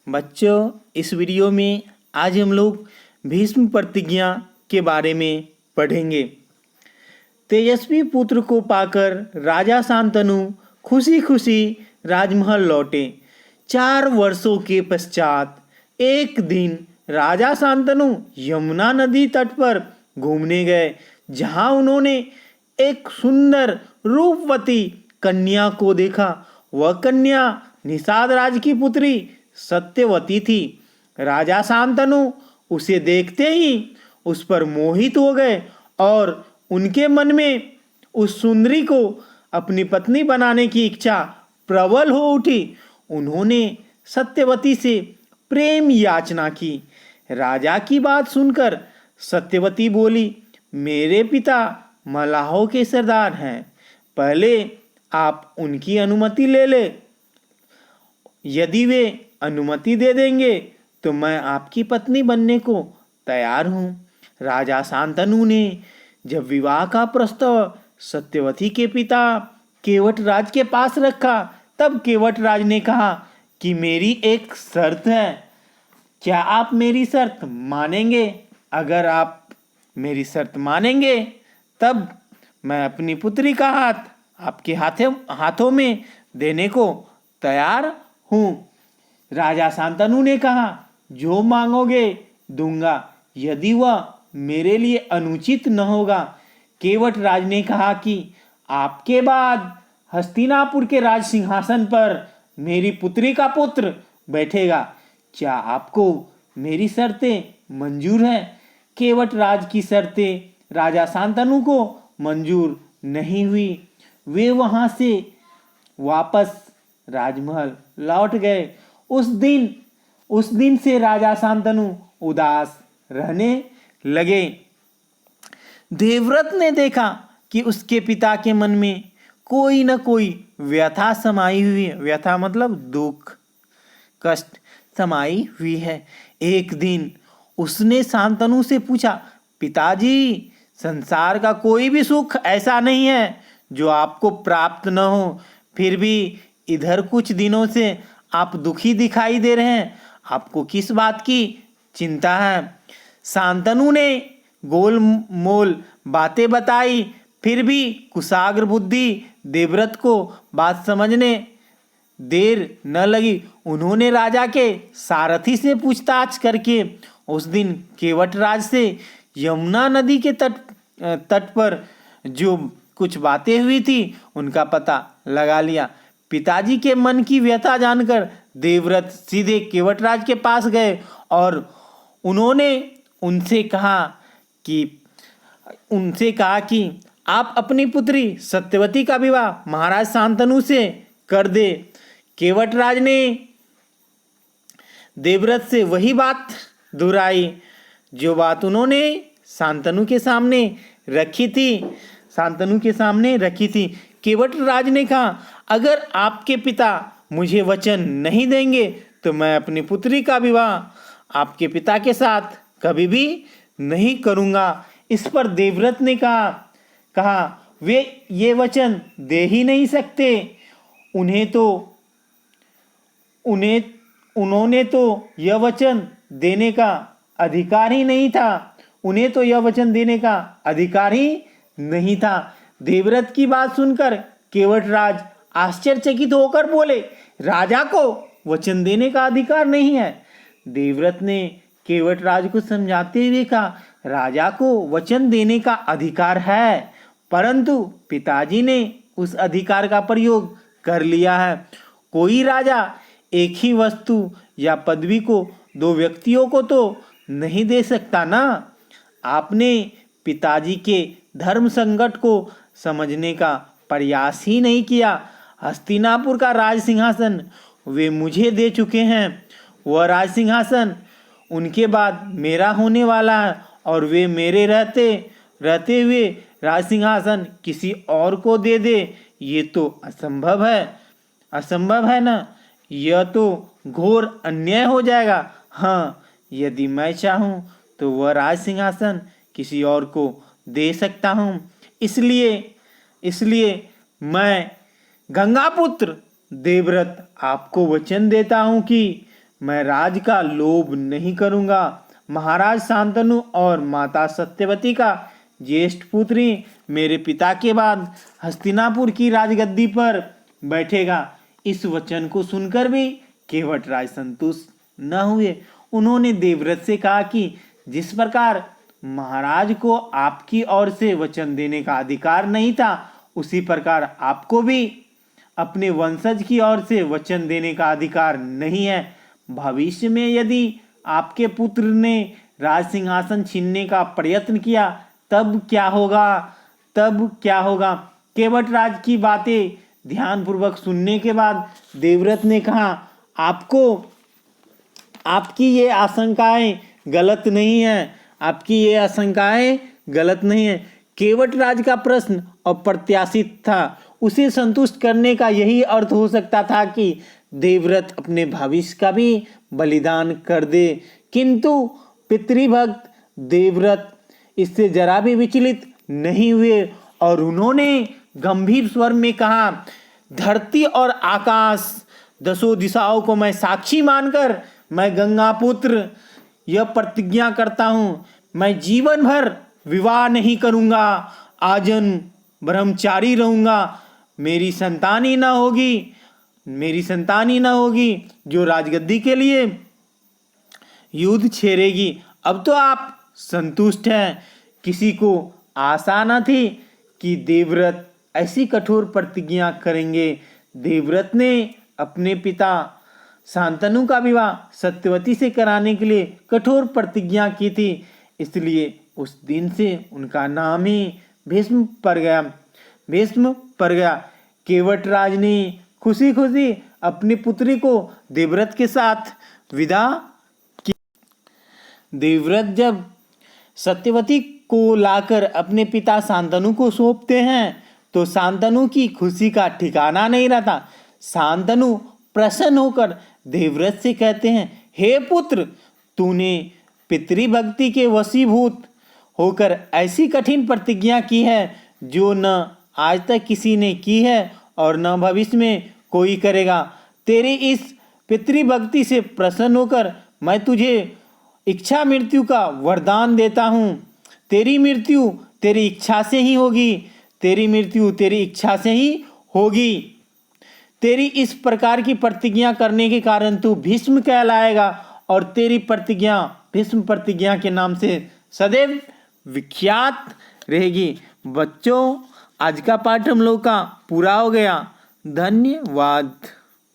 बच्चों, इस वीडियो में आज हम लोग भीष्म प्रतिज्ञा के बारे में पढ़ेंगे। तेजस्वी पुत्र को पाकर राजा शांतनु खुशी खुशी राजमहल लौटे। 4 वर्षों के पश्चात एक दिन राजा शांतनु यमुना नदी तट पर घूमने गए, जहां उन्होंने एक सुंदर रूपवती कन्या को देखा। वह कन्या निषाद राज की पुत्री सत्यवती थी। राजा शांतनु उसे देखते ही उस पर मोहित हो गए और उनके मन में उस सुंदरी को अपनी पत्नी बनाने की इच्छा प्रबल हो उठी। उन्होंने सत्यवती से प्रेम याचना की। राजा की बात सुनकर सत्यवती बोली, मेरे पिता मलाहों के सरदार हैं, पहले आप उनकी अनुमति ले ले। यदि वे अनुमति दे देंगे तो मैं आपकी पत्नी बनने को तैयार हूँ। राजा शांतनु ने जब विवाह का प्रस्ताव सत्यवती के पिता केवटराज के पास रखा, तब केवटराज ने कहा कि मेरी एक शर्त है, क्या आप मेरी शर्त मानेंगे? अगर आप मेरी शर्त मानेंगे तब मैं अपनी पुत्री का हाथ आपके हाथों में देने को तैयार हूँ। राजा शांतनु ने कहा, जो मांगोगे दूंगा, यदि वह मेरे लिए अनुचित न होगा। केवटराज ने कहा कि आपके बाद हस्तिनापुर के राज सिंहासन पर मेरी पुत्री का पुत्र बैठेगा। क्या आपको मेरी शर्तें मंजूर है? केवटराज की शर्तें राजा शांतनु को मंजूर नहीं हुई। वे वहां से वापस राजमहल लौट गए। उस दिन से राजा शांतनु उदास रहने लगे। देवव्रत ने देखा कि उसके पिता के मन में कोई न कोई व्यथा समाई हुई है। व्यथा मतलब दुख, कष्ट समाई हुई है। एक दिन उसने शांतनु से पूछा, पिताजी, संसार का कोई भी सुख ऐसा नहीं है जो आपको प्राप्त न हो, फिर भी इधर कुछ दिनों से आप दुखी दिखाई दे रहे हैं। आपको किस बात की चिंता है? शांतनु ने गोलमोल बातें बताई, फिर भी कुशाग्र बुद्धि देवव्रत को बात समझने देर न लगी। उन्होंने राजा के सारथी से पूछताछ करके उस दिन केवटराज से यमुना नदी के तट पर जो कुछ बातें हुई थी उनका पता लगा लिया। पिताजी के मन की व्यथा जानकर देवव्रत सीधे केवटराज के पास गए और उन्होंने उनसे कहा कि आप अपनी पुत्री सत्यवती का विवाह महाराज शांतनु से कर दे। केवटराज ने देवव्रत से वही बात दोहराई जो बात उन्होंने शांतनु के सामने रखी थी। केवटराज ने कहा, अगर आपके पिता मुझे वचन नहीं देंगे तो मैं अपनी पुत्री का विवाह आपके पिता के साथ कभी भी नहीं करूँगा। इस पर देवव्रत ने कहा वे ये वचन दे ही नहीं सकते। उन्होंने तो यह वचन देने का अधिकार ही नहीं था। देवव्रत की बात सुनकर केवटराज आश्चर्यचकित होकर बोले, राजा को वचन देने का अधिकार नहीं है। देवव्रत ने केवटराज को समझाते हुए कहा, राजा को वचन देने का अधिकार है, परंतु पिताजी ने उस अधिकार का प्रयोग कर लिया है। कोई राजा एक ही वस्तु या पदवी को 2 व्यक्तियों को तो नहीं दे सकता ना। आपने पिताजी के धर्म संकट को समझने का प्रयास ही नहीं किया। हस्तिनापुर का राज सिंहासन वे मुझे दे चुके हैं। वह राज सिंहासन उनके बाद मेरा होने वाला है और वे मेरे रहते हुए राज सिंहासन किसी और को दे दे, ये तो असंभव है ना। यह तो घोर अन्याय हो जाएगा। हाँ, यदि मैं चाहूँ तो वह राज सिंहासन किसी और को दे सकता हूँ। इसलिए मैं गंगापुत्र देवव्रत आपको वचन देता हूँ कि मैं राज का लोभ नहीं करूँगा। महाराज शांतनु और माता सत्यवती का ज्येष्ठ पुत्री मेरे पिता के बाद हस्तिनापुर की राजगद्दी पर बैठेगा। इस वचन को सुनकर भी केवटराज संतुष्ट न हुए। उन्होंने देवव्रत से कहा कि जिस प्रकार महाराज को आपकी ओर से वचन देने का अधिकार नहीं था, उसी प्रकार आपको भी अपने वंशज की ओर से वचन देने का अधिकार नहीं है। भविष्य में यदि आपके पुत्र ने राज सिंहासन छीनने का प्रयत्न किया तब क्या होगा। केवटराज की बातें ध्यानपूर्वक सुनने के बाद देवव्रत ने कहा, आपकी ये आशंकाएं गलत नहीं है। केवटराज का प्रश्न अप्रत्याशित था। उसे संतुष्ट करने का यही अर्थ हो सकता था कि देवव्रत अपने भविष्य का भी बलिदान कर दे, किंतु पितृभक्त देवव्रत इससे जरा भी विचलित नहीं हुए और उन्होंने गंभीर स्वर में कहा, धरती और आकाश दसों दिशाओं को मैं साक्षी मानकर मैं गंगापुत्र यह प्रतिज्ञा करता हूँ, मैं जीवन भर विवाह नहीं करूँगा, आजन्म ब्रह्मचारी रहूँगा। मेरी संतान ही ना होगी जो राजगद्दी के लिए युद्ध छेड़ेगी। अब तो आप संतुष्ट हैं। किसी को आशा न थी कि देवव्रत ऐसी कठोर प्रतिज्ञा करेंगे। देवव्रत ने अपने पिता शांतनु का विवाह सत्यवती से कराने के लिए कठोर प्रतिज्ञा की थी, इसलिए उस दिन से उनका नाम ही भीष्म पड़ गया। केवटराज ने खुशी खुशी अपनी पुत्री को देवव्रत के साथ विदा की। देवव्रत जब सत्यवती को लाकर अपने पिता शांतनु को सौंपते हैं तो शांतनु की खुशी का ठिकाना नहीं रहता। शांतनु प्रसन्न होकर देवव्रत से कहते हैं, हे पुत्र, तूने पितृभक्ति के वशीभूत होकर ऐसी कठिन प्रतिज्ञा की है जो न आज तक किसी ने की है और न भविष्य में कोई करेगा। तेरी इस पितृभक्ति से प्रसन्न होकर मैं तुझे इच्छा मृत्यु का वरदान देता हूँ। तेरी मृत्यु तेरी इच्छा से ही होगी। तेरी इस प्रकार की प्रतिज्ञा करने के कारण तू भीष्म कहलाएगा और तेरी प्रतिज्ञा भीष्म प्रतिज्ञा के नाम से सदैव विख्यात रहेगी। बच्चों, आज का पाठ हम लोग का पूरा हो गया। धन्यवाद।